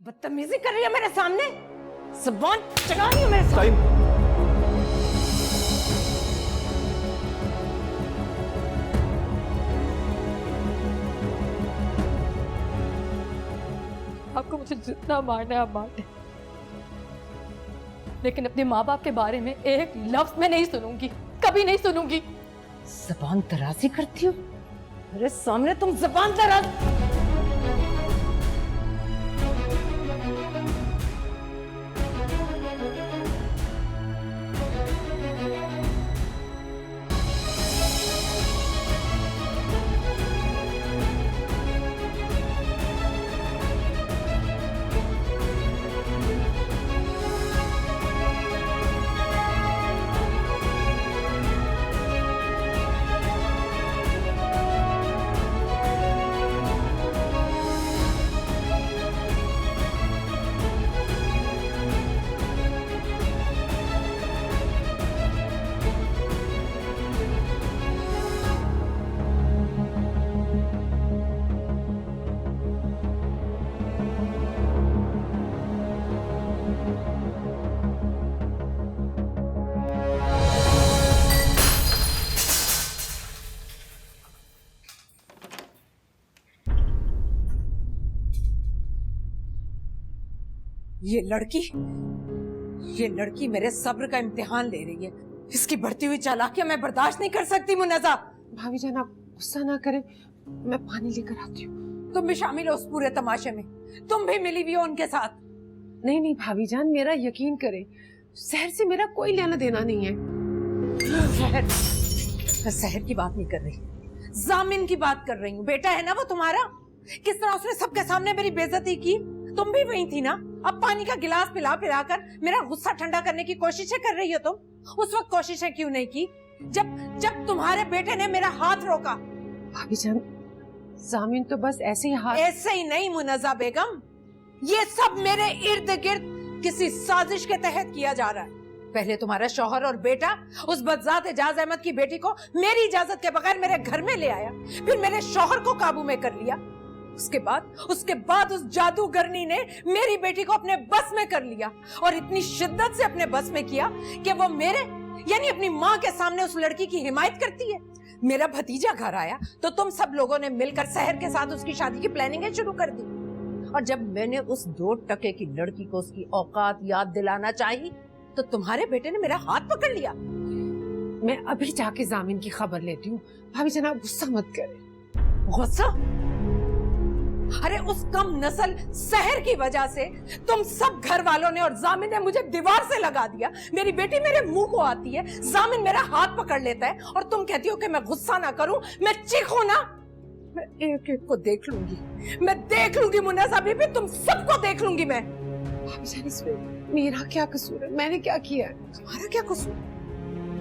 बदतमीजी कर रही है मेरे सामने, ज़ुबान चढ़ा रही है मेरे सामने। आपको मुझे जितना मारना है आप मार दें, लेकिन अपने माँ बाप के बारे में एक लफ्ज मैं नहीं सुनूंगी, कभी नहीं सुनूंगी। ज़बान दराजी करती हो मेरे सामने, तुम ज़बान दराज। ये लड़की मेरे सब्र का इम्तिहान ले रही है। इसकी बढ़ती हुई चालाकियां मैं बर्दाश्त नहीं कर सकती। मुन्नज़ा, भाभी जान आप गुस्सा ना करें, मैं पानी लेकर आती हूँ। तुम भी शामिल हो उस पूरे तमाशे में, तुम भी मिली हुई हो उनके साथ। नहीं नहीं भाभी जान, मेरा यकीन करें, शहर से मेरा कोई लेना देना नहीं है। शहर, मैं शहर की बात नहीं कर रही, जामिन की बात कर रही हूँ। बेटा है ना वो तुम्हारा, किस तरह उसने सबके सामने मेरी बेइज्जती की। तुम भी वही थी ना। अब पानी का गिलास पिला पिला कर मेरा गुस्सा ठंडा करने की कोशिशें कर रही हो तुम। उस वक्त कोशिशें क्यों नहीं की जब तुम्हारे बेटे ने मेरा हाथ रोका। भाभी जान, जामिन तो बस ऐसे ही हाथ। ऐसे ही नहीं मुन्नज़ा बेगम, ये सब मेरे इर्द गिर्द किसी साजिश के तहत किया जा रहा है। पहले तुम्हारा शौहर और बेटा उस बदजात एजाज अहमद की बेटी को मेरी इजाजत के बगैर मेरे घर में ले आया, फिर मेरे शौहर को काबू में कर लिया। उसके बाद उस जादूगरनी ने मेरी बेटी को अपने बस में कर लिया, और इतनी शिद्दत से अपने बस में किया कि वो मेरे यानी अपनी माँ के सामने उस लड़की की हिमायत करती है। मेरा भतीजा घर आया तो तुम सब लोगों ने मिलकर शहर के साथ उसकी शादी की प्लानिंग शुरू कर दी, और जब मैंने उस 2 टके की लड़की को उसकी औकात याद दिलाना चाही तो तुम्हारे बेटे ने मेरा हाथ पकड़ लिया। मैं अभी जाके जामिन की खबर लेती हूँ। भाभी जान आप गुस्सा मत करें। गुस्सा? अरे उस कम नस्ल शहर की वजह से तुम सब घर वालों ने और जामिन ने मुझे दीवार से लगा दिया। मेरी बेटी मेरे मुंह को आती है, जामिन मेरा हाथ पकड़ लेता है, और तुम कहती हो कि मैं गुस्सा ना करूं, मैं चीखूं ना। मैं एक एक को देख लूंगी, मैं देख लूंगी मुन्नज़ा बीबी, तुम सबको देख लूंगी मैं। भाभी जान इसमें मेरा क्या कसूर है? मैंने क्या किया है? तुम्हारा क्या कसूर?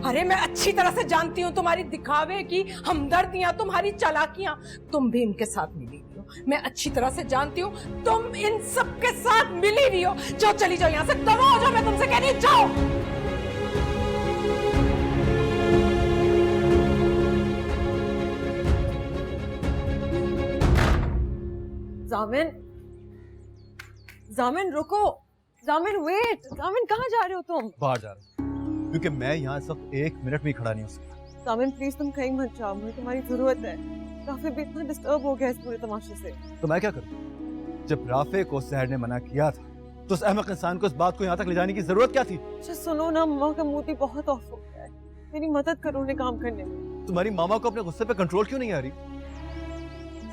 अरे मैं अच्छी तरह से जानती हूँ तुम्हारी दिखावे की हमदर्दियां, तुम्हारी चालाकियां। तुम भी इनके साथ मिली हुई हो, मैं अच्छी तरह से जानती हूँ तुम इन सब के साथ मिली हुई हो। जाओ, चली जाओ यहाँ से, दबा हो जाओ, मैं तुमसे कह रही हूँ, जाओ। जामिन रुको, जामिन वेट, जामिन कहाँ जा रहे हो तुम? बाहर जा रहा हूँ क्योंकि मैं यहाँ इस वक्त 1 मिनट भी खड़ा नहीं हो सकता। जामिन प्लीज तुम कहीं मत जाओ, मुझे तुम्हारी जरूरत है। राफे भी इतना डिस्टर्ब हो गया इस पूरे तमाशे से। तो मैं क्या करूँ? जब राफे को सहर ने मना किया था तो उस अहमक इंसान को इस बात को यहाँ तक ले जाने की जरूरत क्या थी? अच्छा सुनो ना, मम्मा का मूड भी बहुत ऑफ हो गया है, मेरी मदद करो उन्हें काम करने में। तुम्हारी मामा को अपने गुस्से पे कंट्रोल क्यों नहीं आ रही?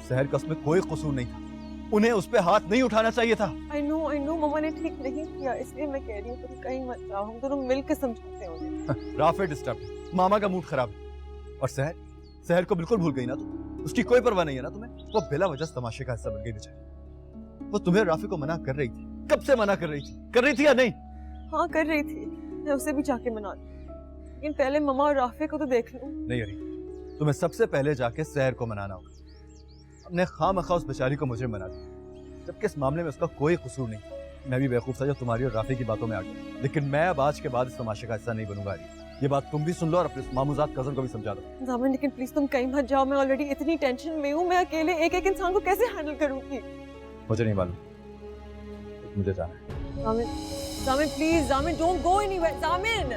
सहर का उसमें कोई कसूर नहीं था, उन्हें उस पे हाथ नहीं उठाना चाहिए था। आई नो मम्मा ने ठीक नहीं किया, इसलिए मैं कह रही हूँ तुम कहीं मत जाओ, हम दोनों मिलकर समझाते हैं उन्हें। राफे डिस्टर्ब, मामा का मूड खराब है, और सहर को बिल्कुल भूल गई ना तुम? उसकी कोई परवाह नहीं है ना तुम्हें? वो बिला वजह तमाशे का हिस्सा बन गई बेचारी। वो तुम्हें राफे को मना कर रही थी, कब से मना कर रही थी या नहीं? हाँ कर रही थी, मैं उसे भी जाके मनाती, लेकिन पहले मम्मा और राफे को तो देख लूं। नहीं अरी, तुम्हें सबसे पहले जाके सहर को मनाना होगा। अपने खामखा उस बेचारी को मुझे मना दिया, जबकि इस मामले में उसका कोई कसूर नहीं। मैं भी बेवकूफ था जो तुम्हारी और राफे की बातों में आ गया, लेकिन मैं अब आज के बाद इस तमाशे का हिस्सा नहीं बनूंगा। ये बात तुम भी सुन लो और अपने मामूजात कजन को भी समझा दो। जामिन लेकिन प्लीज तुम कहीं मत जाओ, मैं ऑलरेडी इतनी टेंशन में हूँ, मैं अकेले एक एक इंसान को कैसे हैंडल करूंगी? मुझे नहीं मालूम, मुझे जाना है। जामिन, जामिन प्लीज, जामिन डोंट गो एनीवेयर। जामिन,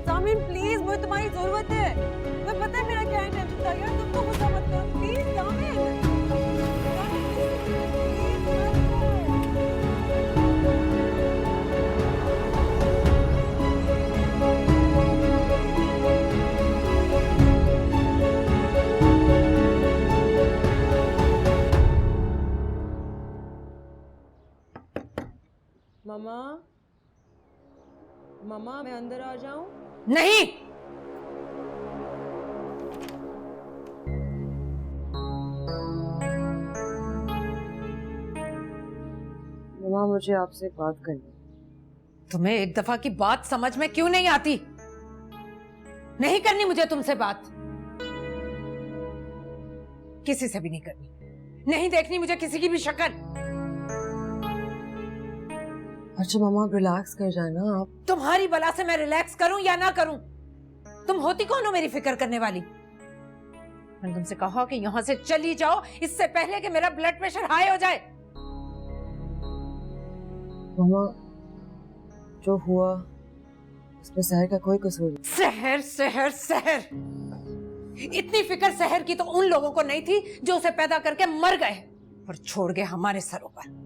जामिन प्लीज, मुझे तुम्हारी जरूरत है। तुम्हें पता है मेरा क्या इंटेंशन था यार, तुम तो गुस्सा मत करो प्लीज। जामिन, मम्मा, मम्मा मैं अंदर आ जाऊं? नहीं। मम्मा मुझे आपसे एक बात करनी। तुम्हें एक दफा की बात समझ में क्यों नहीं आती? नहीं करनी मुझे तुमसे बात, किसी से भी नहीं करनी। नहीं देखनी मुझे किसी की भी शक्ल। अच्छा मम्मा आप रिलैक्स कर जाए ना आप। तुम्हारी बला से मैं रिलैक्स करूं या ना करूं? तुम होती कौन हो मेरी फिक्र करने वाली? मैंने तुमसे कहा कि यहां से चली जाओ इससे पहले कि मेरा ब्लड प्रेशर हाई हो जाए। मम्मा जो हुआ उसमें सहर का कोई कसूर नहीं। सहर सहर सहर, इतनी फिक्र सहर की तो उन लोगों को नहीं थी जो उसे पैदा करके मर गए और छोड़ गए हमारे सरों पर।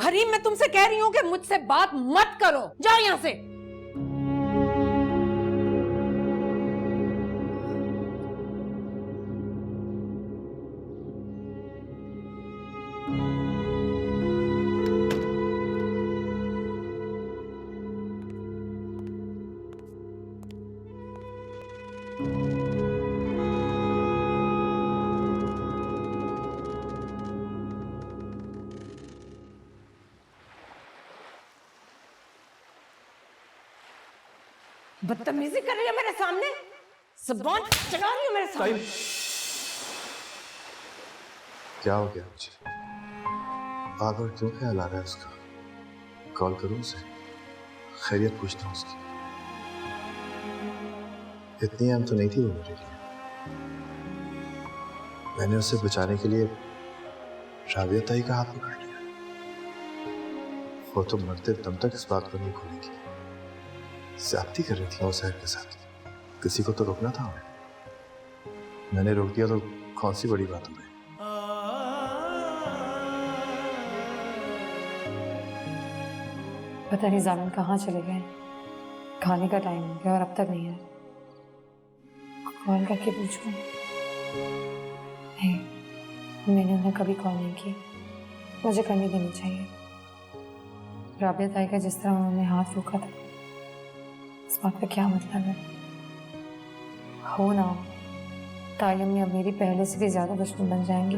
हरीम मैं तुमसे कह रही हूं कि मुझसे बात मत करो, जाओ यहां से। बदतमीजी कर रही है मेरे सामने, ज़बान चला रही है मेरे सामने। क्या हो गया मुझे? बार बार क्यों ख्याल आ रहा है उसका? कॉल करूं उसे, खैरियत पूछता हूं उसकी। इतनी अहम तो नहीं थी वो मेरे लिए। मैंने उसे बचाने के लिए राबिया ताई का हाथ पकड़ लिया। वो तो मरते दम तक इस बात को नहीं भूलेगी। ज्यादती कर रही थी वो सहर के साथ। किसी को तो रोकना था हमें। मैंने रोक दिया तो कौन सी बड़ी बात हो गई। पता नहीं जामिन कहाँ चले गए। खाने का टाइम हो गया और अब तक नहीं आए। कॉल करके पूछूं? नहीं, मैंने उन्हें कभी कॉल नहीं की। मुझे करने देनी चाहिए। राबिया ताई का जिस तरह उन्होंने हाथ रोका था, इस बात का क्या मतलब है? हो ना हो, ताई अम्मी अब मेरी पहले से भी ज्यादा दुश्मन बन जाएंगी।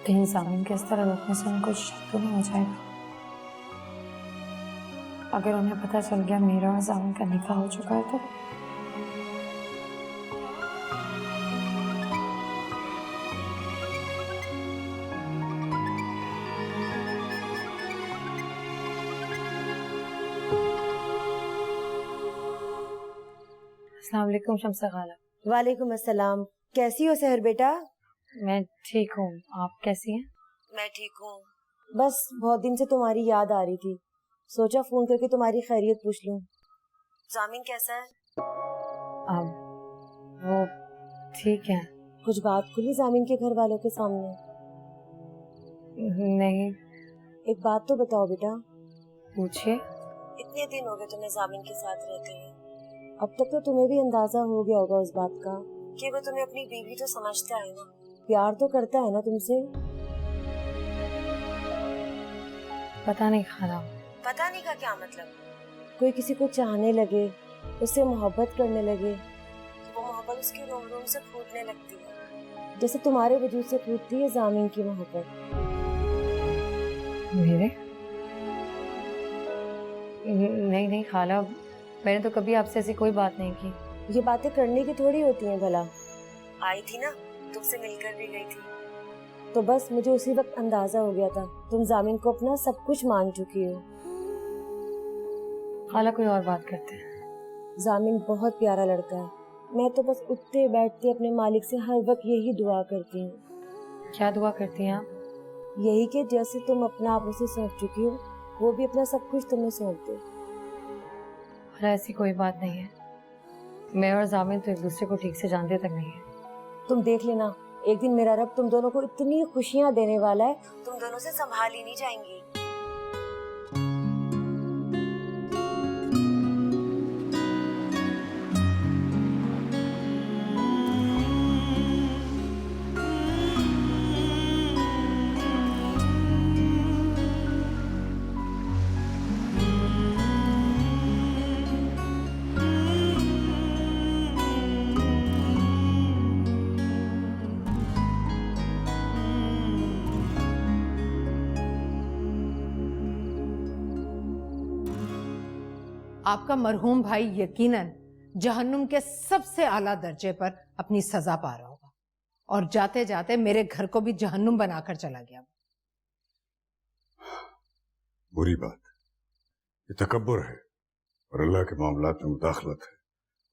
कहीं जामिन के इस तरह रोकने से उनको शक तो नहीं हो जाएगा? अगर उन्हें पता चल गया मेरा और जामिन का निकाह हो चुका है तो? अस्सलाम वालेकुम शम्सा खाला। वालेकुम अस्सलाम। कैसी हो सहर बेटा? मैं ठीक हूँ, आप कैसी हैं? मैं ठीक हूँ। बस बहुत दिन से तुम्हारी याद आ रही थी, सोचा फोन करके तुम्हारी खैरियत पूछ लूं। जामिन कैसा है? वो ठीक है। कुछ बात खुली जामिन के घर वालों के सामने? नहीं। एक बात तो बताओ बेटा। पूछिए। इतने दिन हो गए तुम्हें जामिन के साथ रहते हैं, अब तक तो तुम्हें भी अंदाजा हो गया होगा उस बात का कि वो तुम्हें अपनी बीवी तो समझता है ना, प्यार तो करता है ना तुमसे? पता नहीं खाला। पता नहीं का क्या मतलब? कोई किसी को चाहने लगे, उससे मोहब्बत करने लगे तो वो मोहब्बत उसके रोम रोम से फूटने लगती है, जैसे तुम्हारे वजूद से फूटती है जामिन की मोहब्बत। मेरे? नहीं नहीं खाला, मैंने तो कभी आपसे ऐसी कोई बात नहीं की। ये बातें करने की थोड़ी होती हैं भला। आई थी ना, तुमसे मिलकर भी गई थी, तो बस मुझे उसी वक्त अंदाजा हो गया था तुम जामिन को अपना सब कुछ मान चुकी हो। खाला कोई और बात करते हैं। जामिन बहुत प्यारा लड़का है, मैं तो बस उठते बैठते अपने मालिक से हर वक्त यही दुआ करती हूँ। क्या दुआ करती हैं आप? यही कि जैसे तुम अपना आप उसे सौंप चुकी हो, वो भी अपना सब कुछ तुम्हें सौंप दे। और ऐसी कोई बात नहीं है, मैं और जामिन तो एक दूसरे को ठीक से जानते तक नहीं है। तुम देख लेना, एक दिन मेरा रब तुम दोनों को इतनी खुशियां देने वाला है, तुम दोनों से संभाल ही नहीं जाएंगी। आपका मरहूम भाई यकीनन जहन्नुम के सबसे आला दर्जे पर अपनी सजा पा रहा होगा और जाते जाते मेरे घर को भी जहन्नुम बनाकर चला गया। बुरी बात, ये तकब्बुर है और अल्लाह के मामलात में मुदाखलत है।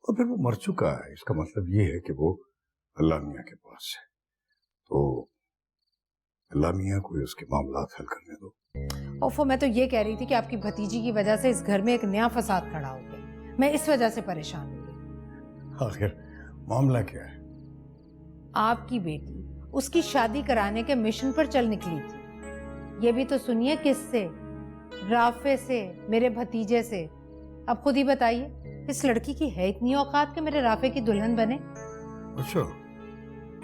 और फिर वो मर चुका है, इसका मतलब ये है कि वो अल्लाह मियाँ के पास है, तो अल्लाह मियाँ को उसके मामलात हल करने दो। ओफो, मैं तो ये कह रही थी कि आपकी भतीजी की वजह से इस घर में एक नया फसाद खड़ा हो गया। मैं इस वजह से परेशान हूँ। आखिर मामला क्या है? आपकी बेटी उसकी शादी कराने के मिशन पर चल निकली थी। ये भी तो सुनिए, किससे? राफे से, मेरे भतीजे से। अब खुद ही बताइए, इस लड़की की है इतनी औकात कि मेरे राफे की दुल्हन बने? अच्छा,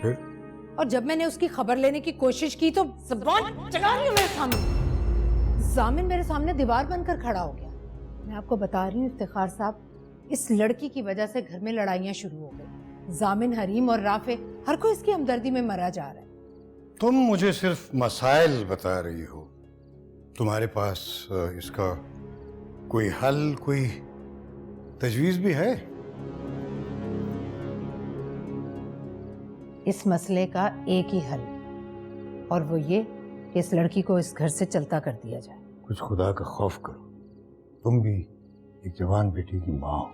फिर? और जब मैंने उसकी खबर लेने की कोशिश की तो ज़बान चला रही हूँ मेरे सामने। जामिन मेरे सामने दीवार बनकर खड़ा हो गया। मैं आपको बता रही हूँ इफ्तिखार साहब, इस लड़की की वजह से घर में लड़ाइयाँ शुरू हो गई। जामिन, हरीम और राफे, हर कोई इसकी हमदर्दी में मरा जा रहा है। तुम मुझे सिर्फ मसाइल बता रही हो, तुम्हारे पास इसका कोई हल, कोई तजवीज भी है? इस मसले का एक ही हल, और वो ये कि इस लड़की को इस घर से चलता कर दिया जाए। कुछ खुदा का खौफ करो, तुम भी एक जवान बेटी की माँ हो,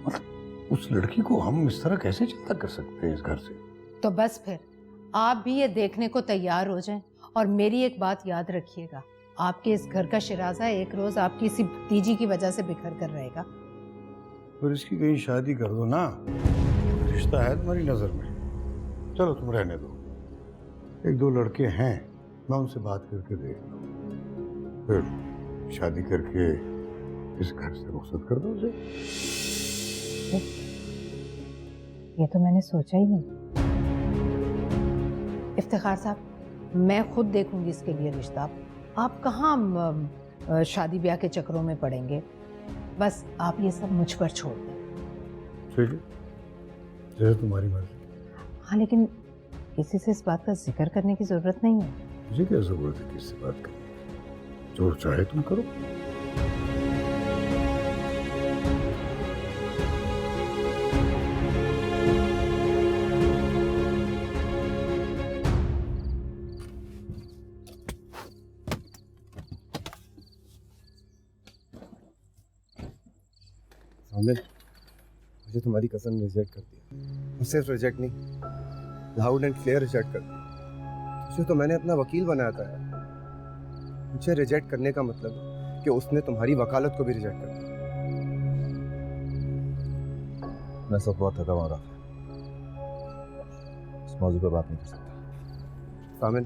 मतलब उस लड़की को हम इस तरह कैसे चलता कर सकते हैं इस घर से? तो बस फिर आप भी ये देखने को तैयार हो जाएं, और मेरी एक बात याद रखिएगा, आपके इस घर का शिराजा एक रोज आपकी इसी भतीजी की वजह से बिखर कर रहेगा। फिर इसकी कहीं शादी कर दो ना, रिश्ता है तुम्हारी नजर में। चलो तुम रहने दो, एक दो लड़के हैं, मैं उनसे बात करके देख लूँ, फिर शादी करके इस घर से रुखसत कर दो उसे। ये तो मैंने सोचा ही नहीं। इफ्तिखार साहब, मैं खुद देखूंगी इसके लिए रिश्ता। आप कहाँ शादी ब्याह के चक्रों में पड़ेंगे। बस आप ये सब मुझ पर छोड़ दें। ठीक है, जैसे तुम्हारी मर्जी। हाँ, लेकिन किसी से इस बात का जिक्र करने की जरूरत नहीं है। मुझे क्या जरूरत है किससे बात करने की? जो चाहे तुम करो। सामिर, मुझे तुम्हारी कसम रिजेक्ट कर दिया। और सिर्फ रिजेक्ट नहीं, लाउड एंड क्लियर रिजेक्ट कर दिया। तुझे तो मैंने अपना वकील बनाया था यार। मुझे रिजेक्ट करने का मतलब कि उसने तुम्हारी वकालत को भी रिजेक्ट कर दिया। मैं सब बहुत थका हुआ, इस मौजूद पर बात नहीं कर सकता। सामिर,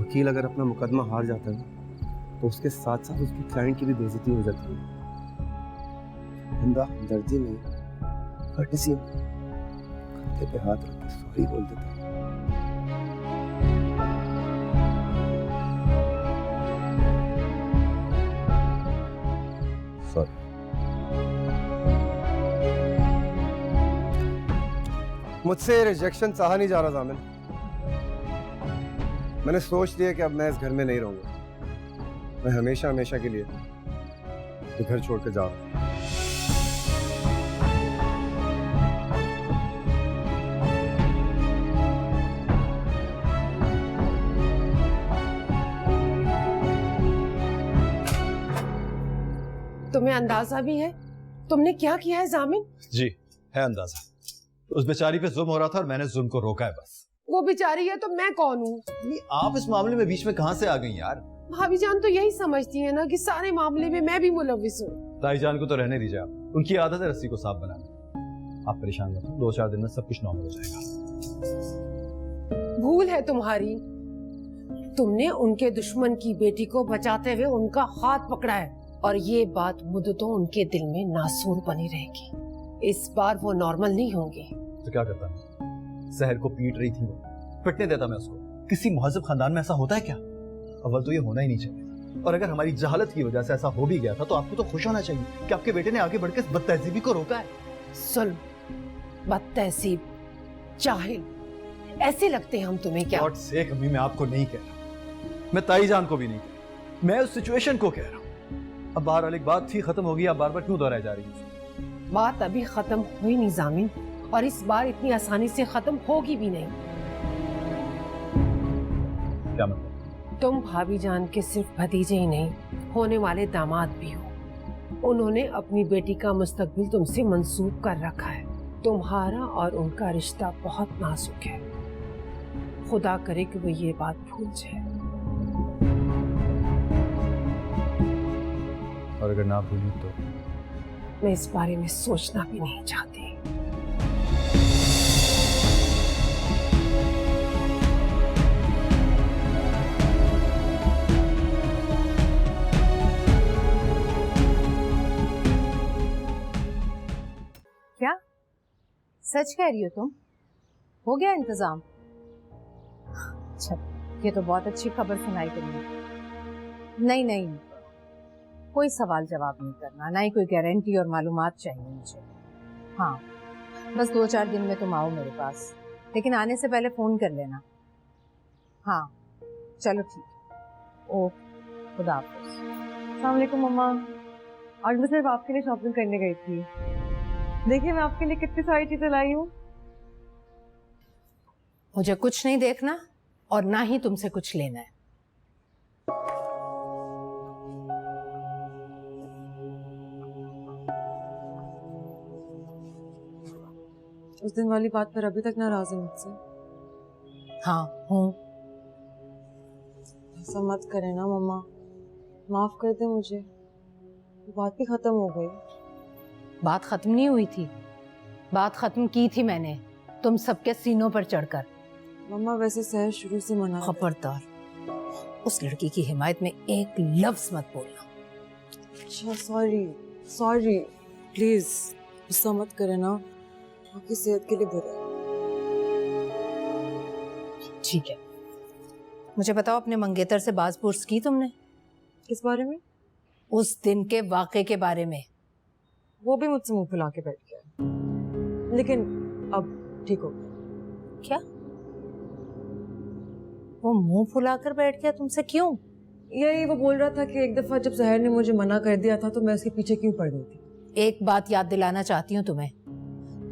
वकील अगर अपना मुकदमा हार जाता है ना, तो उसके साथ साथ उसकी क्लाइंट की भी बेइज्जती हो जाती है। बंदा हमदर्दी में, कर्टसी में कंधे पे हाथ रख के सॉरी बोल देता है। सॉरी। मुझसे रिजेक्शन सहा नहीं जा रहा जामिन। मैंने सोच लिया कि अब मैं इस घर में नहीं रहूंगा। मैं हमेशा हमेशा के लिए ये घर छोड़ के जा रहा हूँ। तुम्हें अंदाजा भी है तुमने क्या किया है जामिन? जी है अंदाजा। उस बेचारी पे जुल्म हो रहा था और मैंने जुल्म को रोका है बस। वो बेचारी है तो मैं कौन हूँ? नहीं, आप इस मामले में बीच में कहाँ से आ गई यार? भाभी जान तो यही समझती है ना कि सारे मामले में मैं भी मुलविस हूँ। ताई जान को तो रहने दीजिए आप, उनकी आदत है रस्सी को साफ बनाना। आप परेशान मत हो, 2-4 दिन में सब कुछ नॉर्मल हो जाएगा। भूल है तुम्हारी, तुमने उनके दुश्मन की बेटी को बचाते हुए उनका हाथ पकड़ा है और ये बात मुद्दतों उनके दिल में नासूर बनी रहेगी। इस बार वो नॉर्मल नहीं होंगे। तो क्या करता मैं? सहर को पीट रही थी, वो पिटने देता मैं उसको? किसी मुहज्जब खानदान में ऐसा होता है क्या? अव्वल तो ये होना ही नहीं चाहिए, और अगर हमारी जहालत की वजह से ऐसा हो भी गया था तो आपको तो खुश होना चाहिए कि आपके बेटे ने आगे बढ़कर इस बदतहजीबी को रोका है। सुन, बदतहजीब, जाहिल, ऐसे लगते हैं हम तुम्हें क्या? गॉड सेक अम्मी, मैं आपको नहीं कह रहा, मैं ताई जान को भी नहीं कह रहा, मैं उस सिचुएशन को कह रहा हूँ। अब बहरहाल एक बात थी, खत्म होगी, आप बार बार क्यों दोहराई जा रही है? बात अभी खत्म हुई नहीं जामिन, और इस बार इतनी आसानी से खत्म होगी भी नहीं। क्या मतलब? तुम भाभी जान के सिर्फ भतीजे ही नहीं, होने वाले दामाद भी हो। उन्होंने अपनी बेटी का मुस्तकबिल तुमसे मंसूब कर रखा है। तुम्हारा और उनका रिश्ता बहुत नाजुक है। खुदा करे कि वो ये बात भूल जाए। और अगर ना भूली तो? मैं इस बारे में सोचना भी नहीं चाहती। क्या सच कह रही हो तुम? हो गया इंतजाम? अच्छा, ये तो बहुत अच्छी खबर सुनाई तुमने। नहीं नहीं, कोई सवाल जवाब नहीं करना, ना ही कोई गारंटी और मालूमात चाहिए मुझे। हाँ, बस 2-4 दिन में तुम आओ मेरे पास, लेकिन आने से पहले फोन कर लेना। हाँ चलो ठीक, ओके, खुदा हाफिज़। अस्सलाम वालेकुम मम्मा। आज मैं सिर्फ आपके लिए शॉपिंग करने गई थी। देखिए मैं आपके लिए कितनी सारी चीजें लाई हूँ। मुझे कुछ नहीं देखना और ना ही तुमसे कुछ लेना है। उस दिन वाली बात पर अभी तक नाराज है मुझसे? हाँ हूँ। ऐसा मत करे ना मम्मा, माफ कर दे मुझे, बात भी खत्म हो गई। बात खत्म नहीं हुई थी, बात खत्म की थी मैंने तुम सबके सीनों पर चढ़कर। मम्मा वैसे सहर शुरू से मना। खबरदार, उस लड़की की हिमायत में एक लफ्ज मत बोलना। अच्छा सॉरी सॉरी, प्लीज गुस्सा मत करे ना, आपकी सेहत के लिए बुरा है। ठीक है, मुझे बताओ, अपने मंगेतर से बाज़पुर्स की तुमने? किस बारे में? उस दिन के वाक़े के बारे में। वो भी मुझसे मुंह फुला के बैठ गया, लेकिन अब ठीक हो गया। क्या? वो मुंह फुलाकर बैठ गया तुमसे? क्यों? यही वो बोल रहा था कि एक दफा जब सहर ने मुझे मना कर दिया था तो मैं उसके पीछे क्यों पड़ गई थी। एक बात याद दिलाना चाहती हूँ तुम्हें,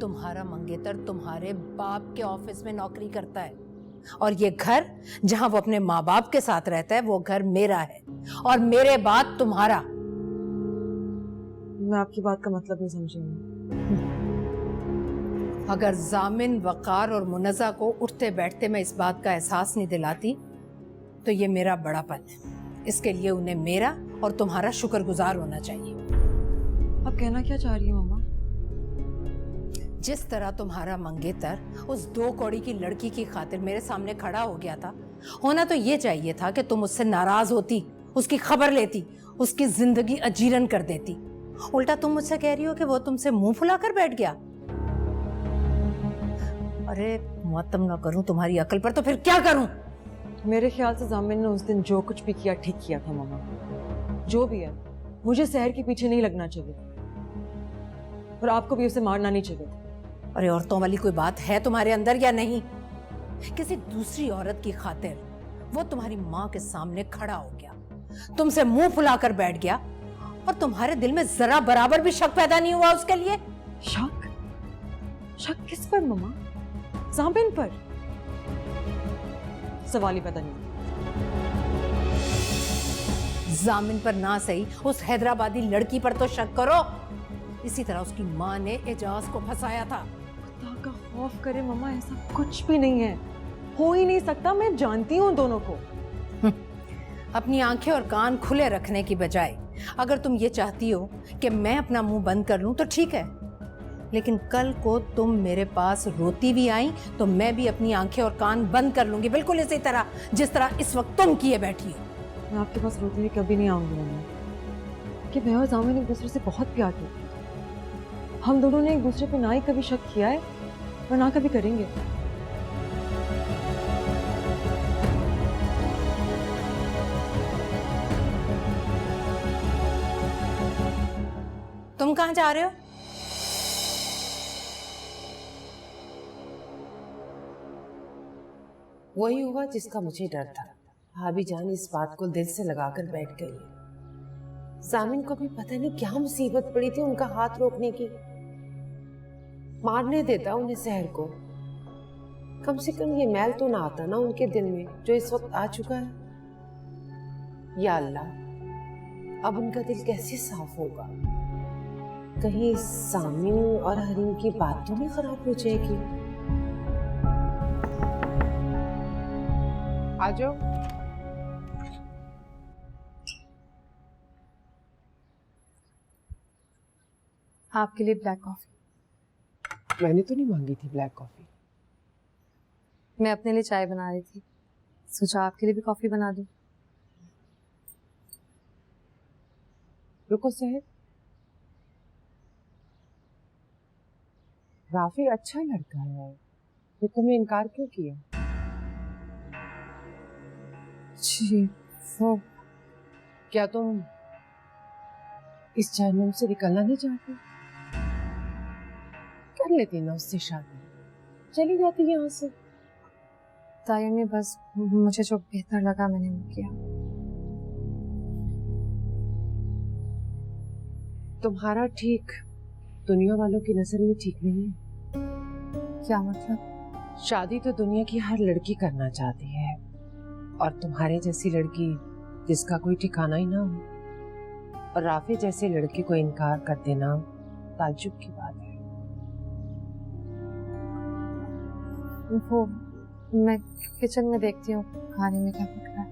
तुम्हारा मंगेतर तुम्हारे बाप के ऑफिस में नौकरी करता है, और ये घर जहां वो अपने माँ बाप के साथ रहता है वो घर मेरा है, और मेरे बाद तुम्हारा। मैं आपकी बात का मतलब नहीं समझी। अगर जामिन, वकार और मुनज़्ज़ा को उठते बैठते मैं इस बात का एहसास नहीं दिलाती तो ये मेरा बड़ापन है। इसके लिए उन्हें मेरा और तुम्हारा शुक्रगुजार होना चाहिए। आप कहना क्या चाह रही हैं मम्मा? जिस तरह तुम्हारा मंगेतर उस 2 कौड़ी की लड़की की खातिर मेरे सामने खड़ा हो गया था, होना तो ये चाहिए था कि तुम उससे नाराज होती, उसकी खबर लेती, उसकी जिंदगी अजीरन कर देती। उल्टा तुम मुझसे कह रही हो कि वो तुमसे मुंह फुलाकर बैठ गया। अरे मुअत्तम ना करूं तुम्हारी अकल पर तो फिर क्या करूं? मेरे ख्याल से जामिन ने उस दिन जो कुछ भी किया ठीक किया था मम्मा। जो भी है, मुझे सहर के पीछे नहीं लगना चाहिए और आपको भी उसे मारना नहीं चाहिए। अरे औरतों वाली कोई बात है तुम्हारे अंदर या नहीं? किसी दूसरी औरत की खातिर वो तुम्हारी माँ के सामने खड़ा हो गया, तुमसे मुंह फुलाकर बैठ गया, और तुम्हारे दिल में जरा बराबर भी शक पैदा नहीं हुआ उसके लिए? शक? शक किस पर मम्मा? जामिन पर? सवाल ही पैदा नहीं। जामिन पर ना सही, उस हैदराबादी लड़की पर तो शक करो। इसी तरह उसकी माँ ने एजाज को फंसाया था। खुदा का खौफ करे मम्मा, ऐसा कुछ भी नहीं है। हो ही नहीं सकता, मैं जानती हूँ दोनों को। अपनी आंखें और कान खुले रखने की बजाय अगर तुम ये चाहती हो कि मैं अपना मुंह बंद कर लूं तो ठीक है, लेकिन कल को तुम मेरे पास रोती भी आई तो मैं भी अपनी आंखें और कान बंद कर लूंगी, बिल्कुल इसी तरह जिस तरह इस वक्त तुम किए बैठी हो। मैं आपके पास रोती हुई कभी नहीं आऊंगी मम्मी, कि मैं और जामिन एक दूसरे से बहुत प्यार करते हैं। हम दोनों ने एक दूसरे पे ना ही कभी शक किया है और ना कभी करेंगे। तुम कहाँ जा रहे हो? वही हुआ जिसका मुझे डर था। भाभी जान इस बात को दिल से लगाकर बैठ गई है। जामिन को भी पता नहीं क्या मुसीबत पड़ी थी उनका हाथ रोकने की। मारने देता उन्हें सहर को, कम से कम ये मैल तो ना आता ना उनके दिल में जो इस वक्त आ चुका है। या अल्लाह, अब उनका दिल कैसे साफ होगा? कहीं सामिन और हरीम की बात तो नहीं खराब हो जाएगी? आ जाओ। आपके लिए ब्लैक कॉफी। मैंने तो नहीं मांगी थी ब्लैक कॉफी। मैं अपने लिए चाय बना रही थी, सोचा आपके लिए भी कॉफी बना दूं। रुको सहर, राफी अच्छा लड़का है, ये तुम्हें इनकार क्यों किया? जी वो क्या तुम इस जहन्नुम से निकलना नहीं चाहती? कर लेती ना उससे शादी, चली जाती यहाँ से। ताया में बस मुझे जो बेहतर लगा मैंने वो किया। तुम्हारा ठीक दुनिया वालों की नजर में ठीक नहीं है। क्या मतलब? शादी तो दुनिया की हर लड़की करना चाहती है, और तुम्हारे जैसी लड़की जिसका कोई ठिकाना ही ना हो, और राफी जैसे लड़के को इनकार कर देना ताज्जुब की बात है। वो मैं किचन में देखती हूँ खाने में क्या पक रहा है।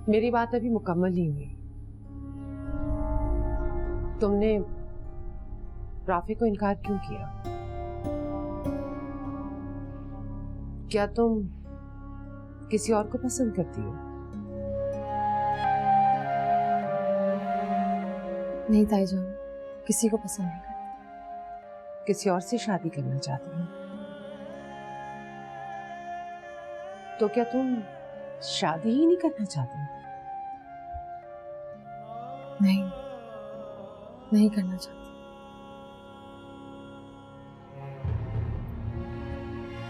मेरी बात अभी मुकम्मल नहीं हुई। तुमने राफी को इनकार क्यों किया? क्या तुम किसी और को पसंद करती हो? नहीं ताई जान, किसी को पसंद नहीं करती। किसी और से शादी करना चाहती हो? तो क्या तुम शादी ही नहीं करना चाहती? नहीं, नहीं करना चाहती।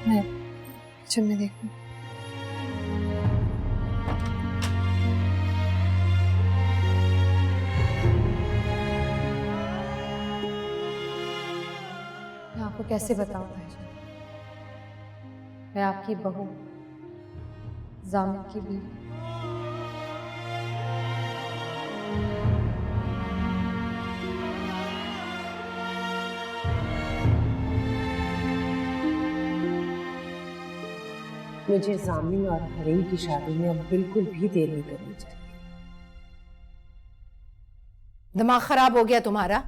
मैं किचन में देखूं। मैं आपको कैसे बताऊं भाईजान, मैं आपकी बहू जामिन की बीवी। मुझे जामिन और हरीम की शादी में अब बिल्कुल भी देर नहीं करनी चाहिए। दिमाग खराब हो गया तुम्हारा?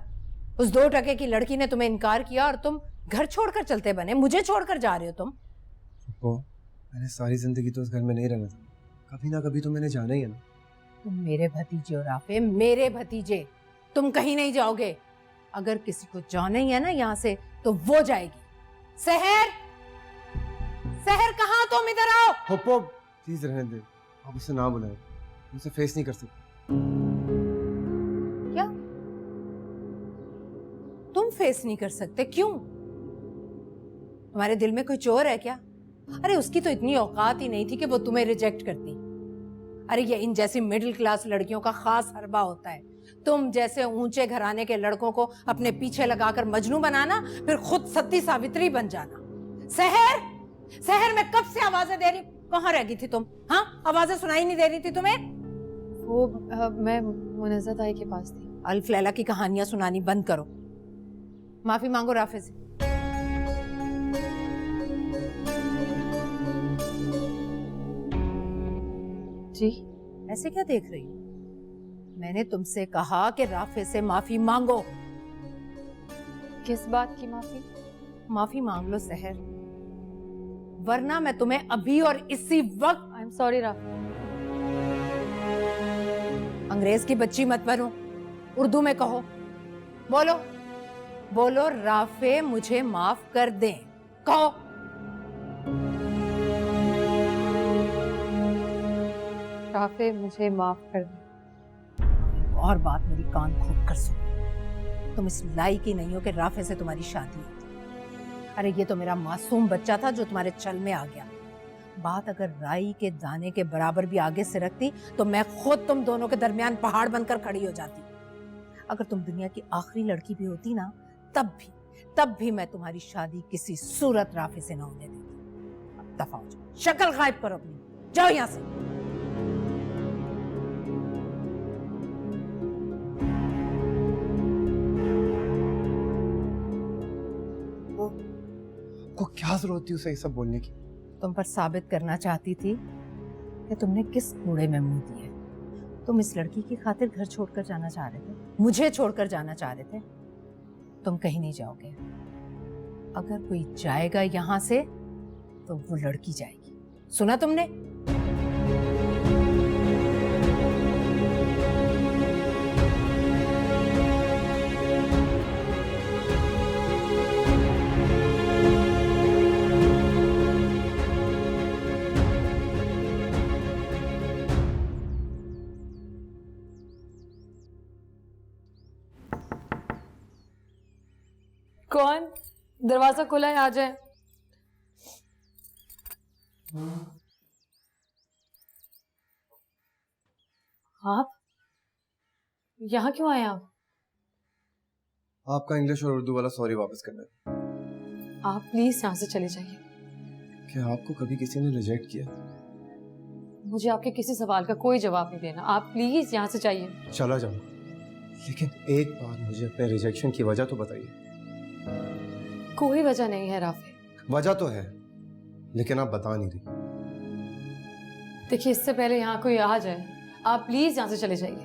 उस 2 टके की लड़की ने तुम्हें इनकार किया और तुम घर छोड़कर चलते बने, मुझे छोड़कर जा रहे हो तुम? मैंने सारी जिंदगी तो उस घर में नहीं रहना था, कभी ना कभी तो मैंने जाना ही है ना। तुम मेरे भतीजे हो राफे, मेरे भतीजे। तुम कहीं नहीं जाओगे। अगर किसी को जाना ही है ना यहाँ से तो वो जाएगी। सहर, सहर कहाँ? तुम इधर आओ। पप्पा प्लीज रहने दे, आप उसे ना बुलाएं, उसे फेस नहीं कर सकते। क्या तुम फेस नहीं कर सकते? क्यों? तुम्हारे दिल में कोई चोर है क्या? अरे उसकी तो इतनी औकात ही नहीं थी कि वो तुम्हें रिजेक्ट करती। अरे ये इन जैसी मिडिल क्लास लड़कियों का खास हरबा होता है। तुम जैसे ऊंचे घराने के लड़कों को अपने पीछे लगाकर मजनू बनाना, फिर खुद सती सावित्री बन जाना। सहर, सहर में कब से आवाजें दे रही, कहाँ रह गई थी तुम? हाँ, आवाजें सुनाई नहीं दे रही थी तुम्हें? वो मैं मुनज़्ज़त ताई के पास थी। अल्फ लैला की कहानियां सुनानी बंद करो। माफी मांगो राफे से। जी ऐसे क्या देख रही हो? मैंने तुमसे कहा कि राफे से माफी मांगो। किस बात की माफी? माफी मांग लो सहर, वरना मैं तुम्हें अभी और इसी वक्त। I am sorry Rafe. अंग्रेज की बच्ची मत बनो, उर्दू में कहो। बोलो बोलो, राफे मुझे माफ कर दें, कहो। राफे मुझे माफ कर दे। और बात मेरी कान खोल कर सुनो, तुम इस लायक ही नहीं हो कि राफे से तुम्हारी शादी होती। अरे ये तो मेरा मासूम बच्चा था जो तुम्हारे छल में आ गया। बात अगर राई के दाने के बराबर भी आगे से रखती तो मैं खुद तुम दोनों के दरमियान पहाड़ बनकर खड़ी हो जाती। अगर तुम दुनिया की आखिरी लड़की भी होती ना, तब भी मैं तुम्हारी शादी किसी सूरत राफे से ना होने देती। अब दफा हो जाओ, शक्ल गायब करो अपनी, जाओ यहां से। को क्या जरूरत थी उसे ये सब बोलने की? तुम पर साबित करना चाहती थी कि तुमने किस कूड़े में मुंह दिया। तुम इस लड़की की खातिर घर छोड़कर जाना चाह रहे थे, मुझे छोड़कर जाना चाह रहे थे। तुम कहीं नहीं जाओगे। अगर कोई जाएगा यहां से तो वो लड़की जाएगी, सुना तुमने? कौन? दरवाजा खुला है, आ जाए। आप यहाँ क्यों आए? आपका इंग्लिश और उर्दू वाला सॉरी वापस करना है। आप प्लीज यहाँ से चले जाइए। क्या आपको कभी किसी ने रिजेक्ट किया? मुझे आपके किसी सवाल का कोई जवाब नहीं देना। आप प्लीज यहाँ से जाइए। चला जाऊंगा, लेकिन एक बार मुझे अपने रिजेक्शन की वजह तो बताइए। कोई वजह नहीं है राफे। वजह तो है, लेकिन आप बता नहीं रही। देखिए, इससे पहले यहाँ कोई आ जाए, आप प्लीज यहाँ से चले जाइए।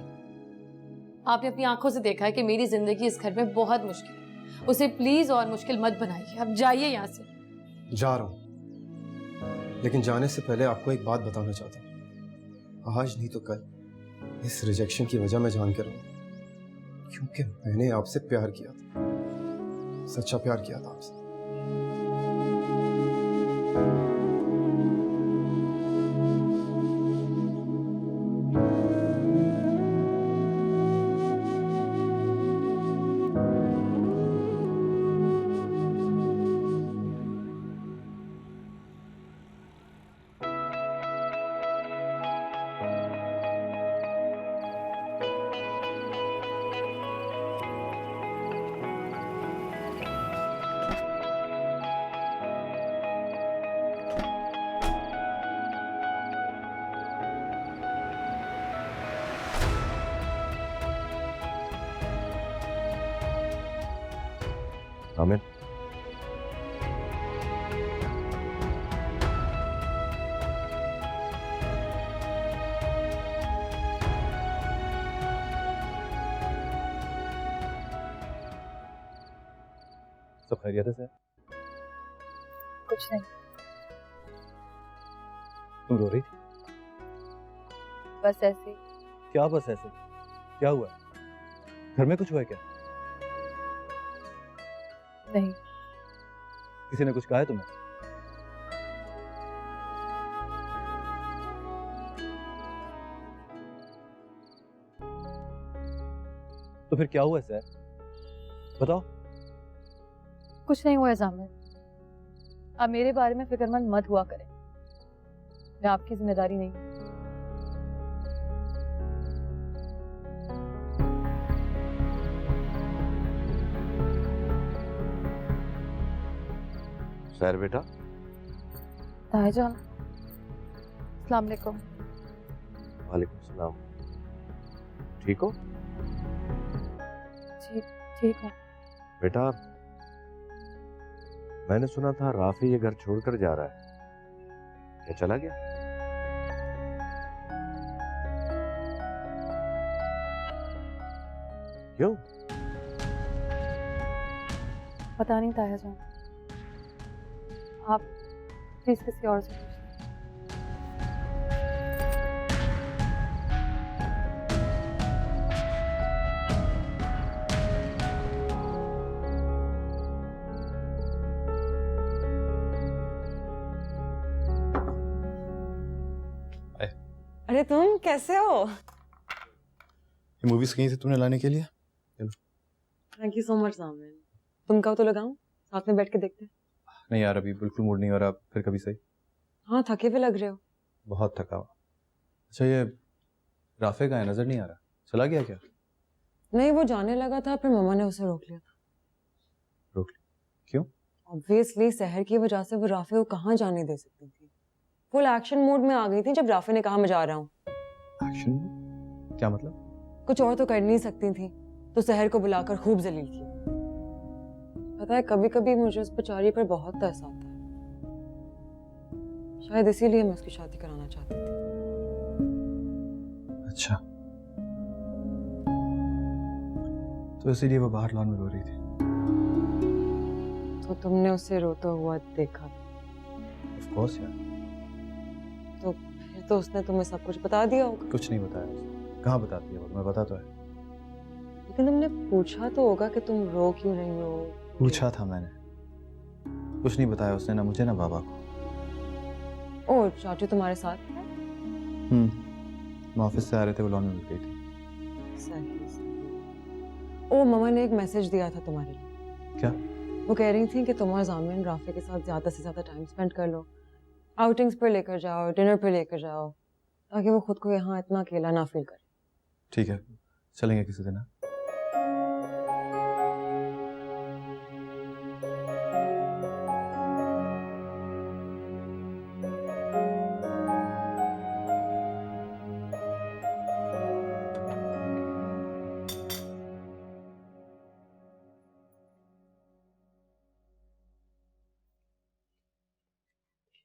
आपने अपनी आंखों से देखा है कि मेरी जिंदगी इस घर में बहुत मुश्किल है। उसे प्लीज और मुश्किल मत बनाइए। आप जाइए यहाँ से। जा रहा हूं, लेकिन जाने से पहले आपको एक बात बताना चाहता हूं। आज नहीं तो कल इस रिजेक्शन की वजह मैं जान कर रहा हूं, क्योंकि मैंने आपसे प्यार किया था, सच्चा प्यार किया था आपसे। आमिर, सब खैरियत है सर? कुछ नहीं। तुम रो रही थी? बस ऐसे। क्या बस ऐसे? क्या हुआ? घर में कुछ हुआ है क्या? नहीं। किसी ने कुछ कहा है तुम्हें? तो फिर क्या हुआ सर? बताओ। कुछ नहीं हुआ जामिर। आप मेरे बारे में फिक्रमंद मत हुआ करें। मैं आपकी जिम्मेदारी नहीं हूं। सैर बेटा। ताईजान, अस्सलाम वालेकुम। वालेकुम सलाम। ठीक हो? जी ठीक हूँ। बेटा, मैंने सुना था राफी ये घर छोड़कर जा रहा है, क्या चला गया? क्यों? पता नहीं ताया जान, आप प्लीज किसी और से पूछिए। अरे तुम कैसे हो? ये मूवीज कहीं से तुमने लाने के लिए? थैंक यू सो मच जामिन। तुम कब तो लगाऊं, साथ में बैठ के देखते हैं। नहीं यार, अभी बिल्कुल मूड नहीं हो रहा, फिर कभी सही। हाँ, थके हुए लग रहे हो। बहुत थका हुआ। अच्छा, ये राफे का है, नजर नहीं आ रहा, चला गया क्या? नहीं, वो जाने लगा था, फिर मम्मा ने उसे रोक लिया था। रोक लिया? क्यों? ऑब्वियसली शहर की वजह से वो राफे को कहाँ जाने दे सकती थी। फुल एक्शन मोड में आ गई थी जब राफे ने कहा मैं जा रहा हूँ। एक्शन? क्या मतलब? कुछ और तो कर नहीं सकती थी, तो शहर को बुलाकर खूब जलील किया। पता है, कभी कभी मुझे उस बेचारी पर बहुत तरस आता है। शायद इसीलिए मैं उसकी शादी कराना चाहती थी। अच्छा, तो इसीलिए वो बाहर लॉन में रो रही थी। तो तुमने उसे रोता हुआ देखा? ऑफ कोर्स यार। तो फिर तो उसने तुम्हें सब कुछ बता दिया होगा। कुछ नहीं बताया उसने। कहाँ बताती है वो, मैं पता तो है। लेकिन तुमने पूछा तो होगा कि तुम रो क्यों नहीं हो। पूछा था मैंने, कुछ नहीं बताया उसने, ना मुझे ना बाबा को। ओ, चाचू तुम्हारे साथ है? मैं ऑफिस से आ रहे थे, वो लॉन में मिल गई थी। सही सही। ओ, मम्मा ने एक मैसेज दिया था तुम्हारे लिए। क्या? वो कह रही थी कि तुम और जामिन राफे के साथ ज्यादा से ज्यादा टाइम स्पेंड कर लो, आउटिंग्स पर लेकर जाओ, डिनर पर लेकर जाओ, ताकि वो खुद को यहाँ इतना अकेला ना फील करे। ठीक है, चलेंगे किसी दिन।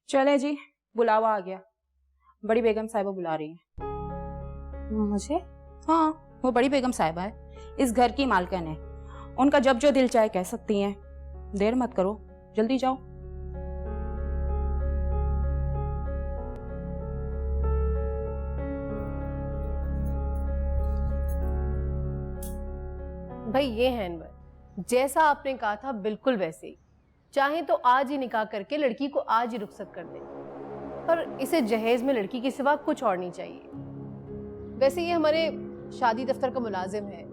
चले जी, बुलावा आ गया। बड़ी बेगम साहिबा बुला रही हैं। मुझे? हाँ, वो बड़ी बेगम साहिबा है, इस घर की मालकिन है। उनका जब जो दिल चाहे कह सकती हैं। देर मत करो, जल्दी जाओ। भाई ये है अनवर, जैसा आपने कहा था बिल्कुल वैसे ही। चाहे तो आज ही निकाह करके लड़की को आज ही रुखसत कर दें, पर इसे जहेज में लड़की के सिवा कुछ और नहीं चाहिए। वैसे ये हमारे शादी दफ्तर का मुलाजिम है,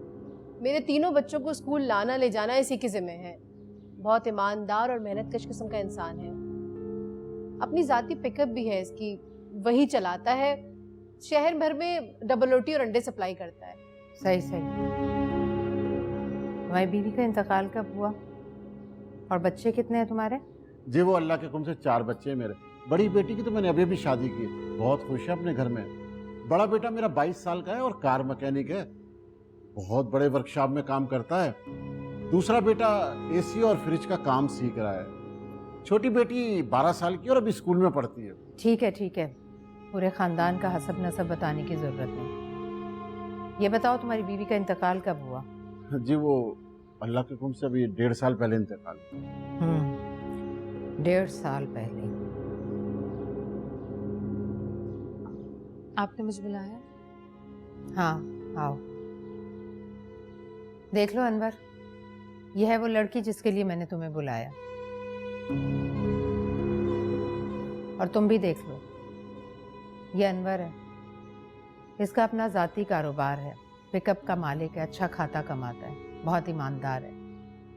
मेरे तीनों बच्चों को स्कूल लाना ले जाना इसी के जिम्मे है। बहुत ईमानदार और मेहनतकश किस्म का इंसान है। अपनी जाती पिकअप भी है इसकी, वही चलाता है। शहर भर में डबल रोटी और अंडे सप्लाई करता है। सही सही। तुम्हारी बीवी का इंतकाल कब हुआ और बच्चे कितने हैं तुम्हारे? जी वो अल्लाह के हुक्म से 4 बच्चे हैं मेरे। बड़ी बेटी की तो मैंने अभी शादी की, बहुत खुश है अपने घर में। बड़ा बेटा मेरा 22 साल का है और कार मैकेनिक है, बहुत बड़े वर्कशॉप में काम करता है। दूसरा बेटा एसी और फ्रिज का काम सीख रहा है। छोटी बेटी 12 साल की और अभी स्कूल में पढ़ती है। ठीक है ठीक है, पूरे खानदान का हसब नसब बताने की जरूरत नहीं। ये बताओ तुम्हारी बीवी का इंतकाल कब हुआ? जी वो अल्लाह के हुक्म से अभी 1.5 साल पहले इंतकाल। 1.5 साल पहले। आपने मुझे बुलाया? हाँ आओ। देख लो अनवर, यह है वो लड़की जिसके लिए मैंने तुम्हें बुलाया। और तुम भी देख लो, ये अनवर है, इसका अपना जाती कारोबार है, पिकअप का मालिक है, अच्छा खाता कमाता है, बहुत ईमानदार है।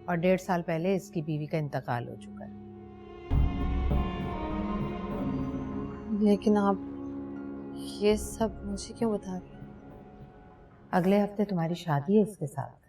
और 1.5 साल पहले इसकी बीवी का इंतकाल हो चुका है। लेकिन आप ये सब मुझे क्यों बता रहे हैं? अगले हफ्ते तुम्हारी शादी है इसके साथ।